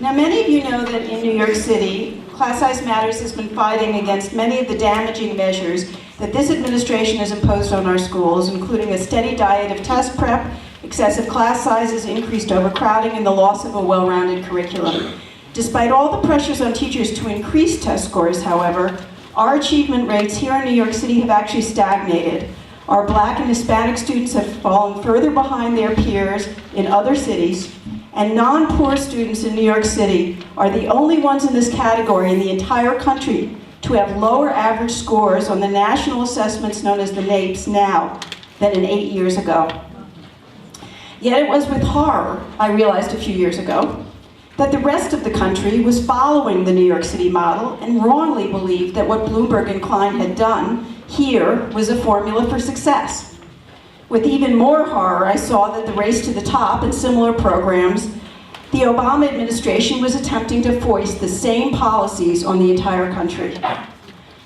Now, many of you know that in New York City, Class Size Matters has been fighting against many of the damaging measures that this administration has imposed on our schools, including a steady diet of test prep, excessive class sizes, increased overcrowding, and the loss of a well-rounded curriculum. Despite all the pressures on teachers to increase test scores, however, our achievement rates here in New York City have actually stagnated. Our Black and Hispanic students have fallen further behind their peers in other cities, and non-poor students in New York City are the only ones in this category in the entire country to have lower average scores on the national assessments known as the NAEPs now than in 8 years ago. Yet it was with horror I realized a few years ago that the rest of the country was following the New York City model and wrongly believed that what Bloomberg and Klein had done here was a formula for success. With even more horror, I saw that the race to the top and similar programs, the Obama administration was attempting to foist the same policies on the entire country.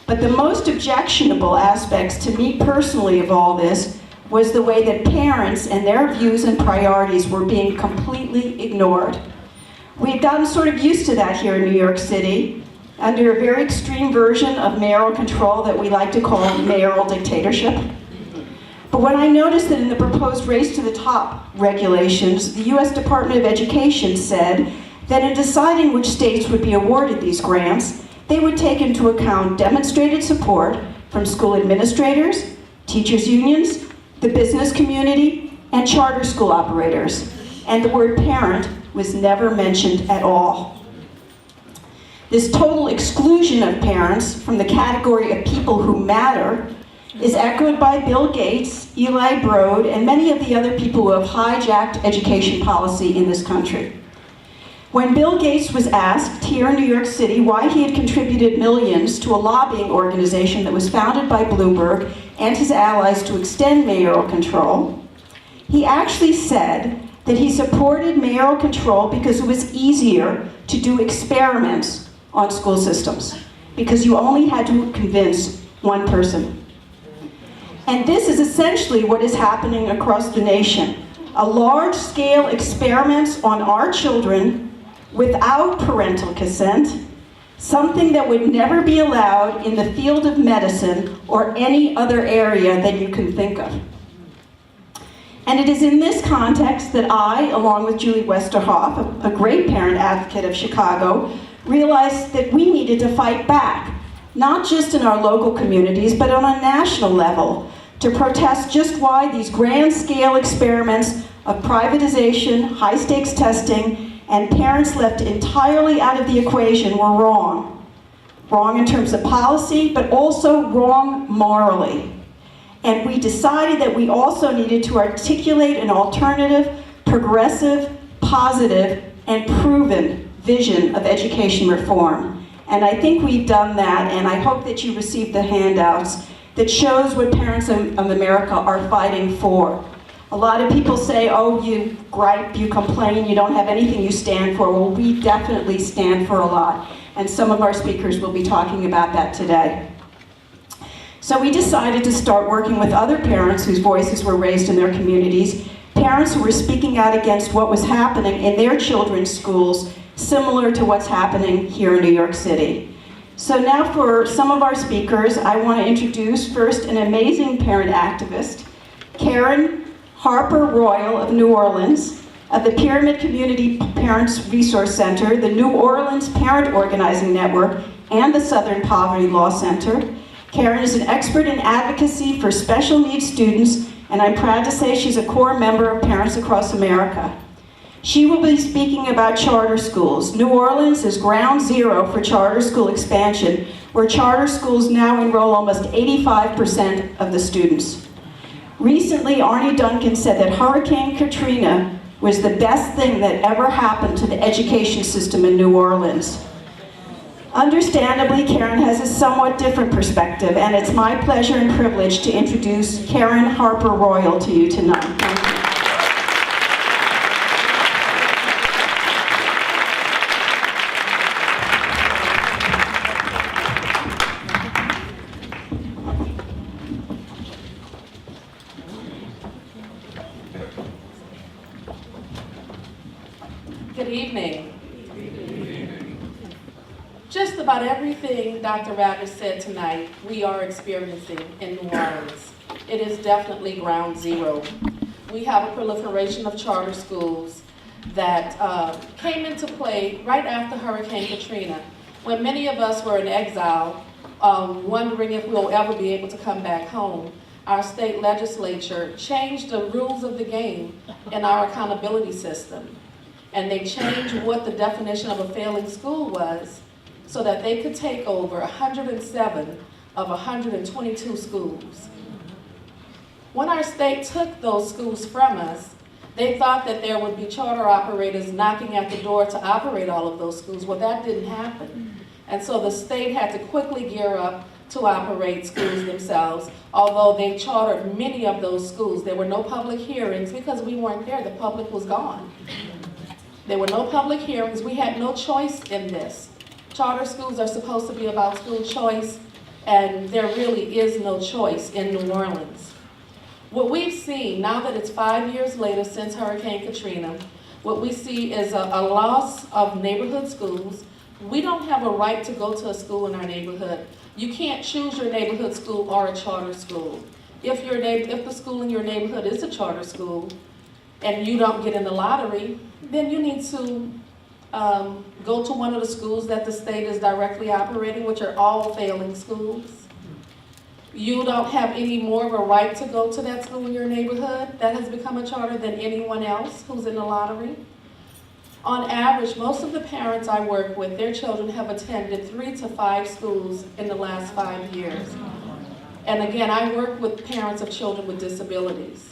But the most objectionable aspects to me personally of all this was the way that parents and their views and priorities were being completely ignored. We had gotten sort of used to that here in New York City under a very extreme version of mayoral control that we like to call mayoral dictatorship. But when I noticed that in the proposed race to the top regulations, the US Department of Education said that in deciding which states would be awarded these grants, they would take into account demonstrated support from school administrators, teachers' unions, the business community, and charter school operators. And the word parent was never mentioned at all. This total exclusion of parents from the category of people who matter is echoed by Bill Gates, Eli Broad, and many of the other people who have hijacked education policy in this country. When Bill Gates was asked here in New York City why he had contributed millions to a lobbying organization that was founded by Bloomberg and his allies to extend mayoral control, he actually said that he supported mayoral control because it was easier to do experiments on school systems, because you only had to convince one person. And this is essentially what is happening across the nation. A large-scale experiments on our children without parental consent, something that would never be allowed in the field of medicine or any other area that you can think of. And it is in this context that I, along with Julie Westerhoff, a great parent advocate of Chicago, realized that we needed to fight back, not just in our local communities, but on a national level, to protest just why these grand-scale experiments of privatization, high-stakes testing, and parents left entirely out of the equation were wrong. Wrong in terms of policy, but also wrong morally. And we decided that we also needed to articulate an alternative, progressive, positive, and proven vision of education reform. And I think we've done that, and I hope that you received the handouts that shows what parents of America are fighting for. A lot of people say, oh, you gripe, you complain, you don't have anything you stand for. Well, we definitely stand for a lot, and some of our speakers will be talking about that today. So we decided to start working with other parents whose voices were raised in their communities, parents who were speaking out against what was happening in their children's schools, similar to what's happening here in New York City. So now for some of our speakers, I want to introduce first an amazing parent activist, Karran Harper Royal of New Orleans, of the Pyramid Community Parents Resource Center, the New Orleans Parent Organizing Network, and the Southern Poverty Law Center. Karran is an expert in advocacy for special needs students, and I'm proud to say she's a core member of Parents Across America. She will be speaking about charter schools. New Orleans is ground zero for charter school expansion, where charter schools now enroll almost 85% of the students. Recently, Arnie Duncan said that Hurricane Katrina was the best thing that ever happened to the education system in New Orleans. Understandably, Karran has a somewhat different perspective, and it's my pleasure and privilege to introduce Karran Harper Royal to you tonight. Thank you. Good evening. Just about everything Dr. Radner said tonight, we are experiencing in New Orleans. It is definitely ground zero. We have a proliferation of charter schools that came into play right after Hurricane Katrina, when many of us were in exile, wondering if we'll ever be able to come back home. Our state legislature changed the rules of the game in our accountability system. And they changed what the definition of a failing school was so that they could take over 107 of 122 schools. When our state took those schools from us, they thought that there would be charter operators knocking at the door to operate all of those schools. Well, that didn't happen. And so the state had to quickly gear up to operate schools themselves, although they chartered many of those schools. There were no public hearings because we weren't there. The public was gone. There were no public hearings. We had no choice in this. Charter schools are supposed to be about school choice, and there really is no choice in New Orleans. What we've seen, now that it's 5 years later since Hurricane Katrina, what we see is a loss of neighborhood schools. We don't have a right to go to a school in our neighborhood. You can't choose your neighborhood school or a charter school. If the school in your neighborhood is a charter school and you don't get in the lottery, then you need to go to one of the schools that the state is directly operating, which are all failing schools. You don't have any more of a right to go to that school in your neighborhood that has become a charter than anyone else who's in the lottery. On average, most of the parents I work with, their children have attended 3 to 5 schools in the last 5 years. And again, I work with parents of children with disabilities.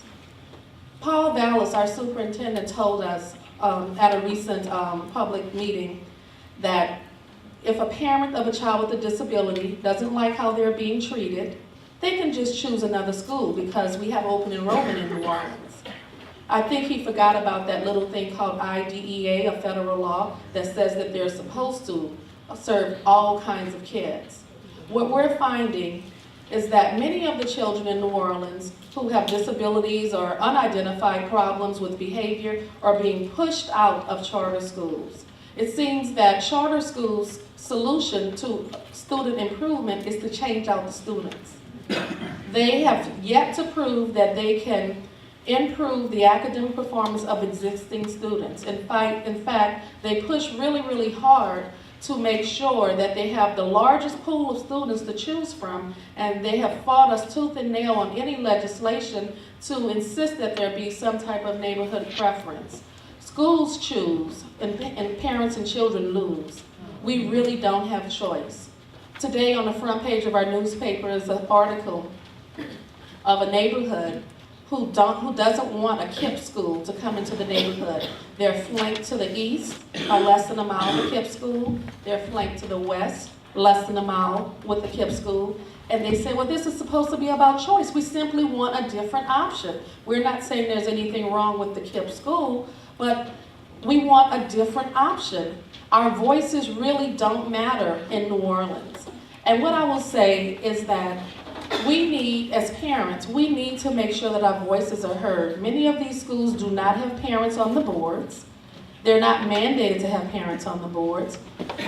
Paul Vallis, our superintendent, told us at a recent public meeting that if a parent of a child with a disability doesn't like how they're being treated, they can just choose another school because we have open enrollment in New Orleans. I think he forgot about that little thing called IDEA, a federal law, that says that they're supposed to serve all kinds of kids. What we're finding is that many of the children in New Orleans who have disabilities or unidentified problems with behavior are being pushed out of charter schools. It seems that charter schools' solution to student improvement is to change out the students. They have yet to prove that they can improve the academic performance of existing students. In fact, they push really, really hard to make sure that they have the largest pool of students to choose from, and they have fought us tooth and nail on any legislation to insist that there be some type of neighborhood preference. Schools choose, and parents and children lose. We really don't have a choice. Today on the front page of our newspaper is an article of a neighborhood who doesn't want a KIPP school to come into the neighborhood. They're flanked to the east, less than a mile with the KIPP school. They're flanked to the west, less than a mile with the KIPP school. And they say, well, this is supposed to be about choice. We simply want a different option. We're not saying there's anything wrong with the KIPP school, but we want a different option. Our voices really don't matter in New Orleans. And what I will say is that we need, as parents, we need to make sure that our voices are heard. Many of these schools do not have parents on the boards. They're not mandated to have parents on the boards.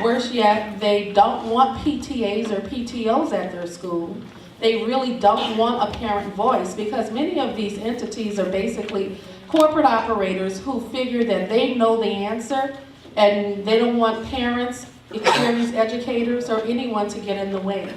Worse yet, they don't want PTAs or PTOs at their school. They really don't want a parent voice because many of these entities are basically corporate operators who figure that they know the answer and they don't want parents, experienced educators, or anyone to get in the way.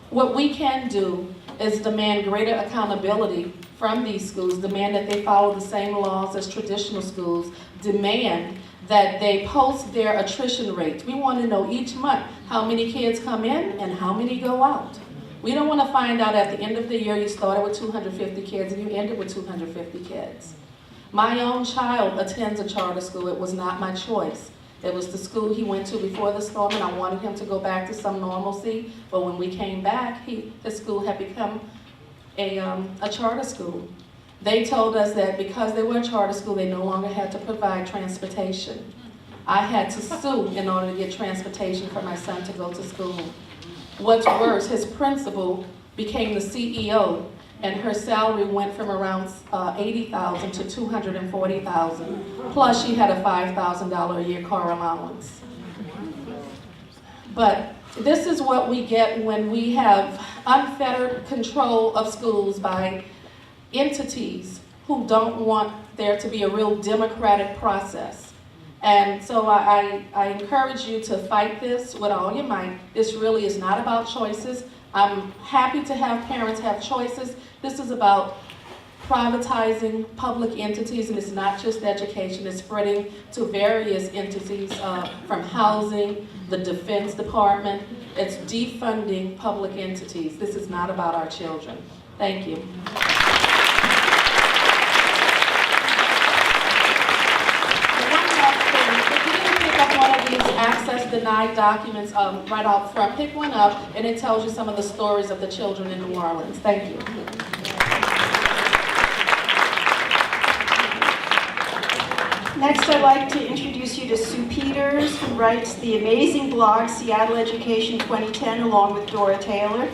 What we can do is demand greater accountability from these schools, demand that they follow the same laws as traditional schools, demand that they post their attrition rates. We want to know each month how many kids come in and how many go out. We don't want to find out at the end of the year you started with 250 kids and you ended with 250 kids. My own child attends a charter school. It was not my choice. It was the school he went to before the storm, and I wanted him to go back to some normalcy. But when we came back, his school had become a charter school. They told us that because they were a charter school, they no longer had to provide transportation. I had to sue in order to get transportation for my son to go to school. What's worse, his principal became the CEO, and her salary went from around $80,000 to $240,000. Plus, she had a $5,000 a year car allowance. But this is what we get when we have unfettered control of schools by entities who don't want there to be a real democratic process. And so I encourage you to fight this with all your might. This really is not about choices. I'm happy to have parents have choices. This is about privatizing public entities, and it's not just education, it's spreading to various entities, from housing, the Defense Department. It's defunding public entities. This is not about our children. Thank you. One of these access denied documents right out front. Pick one up and it tells you some of the stories of the children in New Orleans. Thank you. Next, I'd like to introduce you to Sue Peters, who writes the amazing blog Seattle Education 2010 along with Dora Taylor,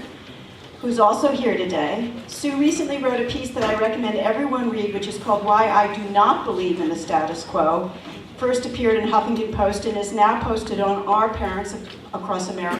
who's also here today. Sue recently wrote a piece that I recommend everyone read, which is called Why I Do Not Believe in the Status Quo. First appeared in Huffington Post and is now posted on our Parents Across America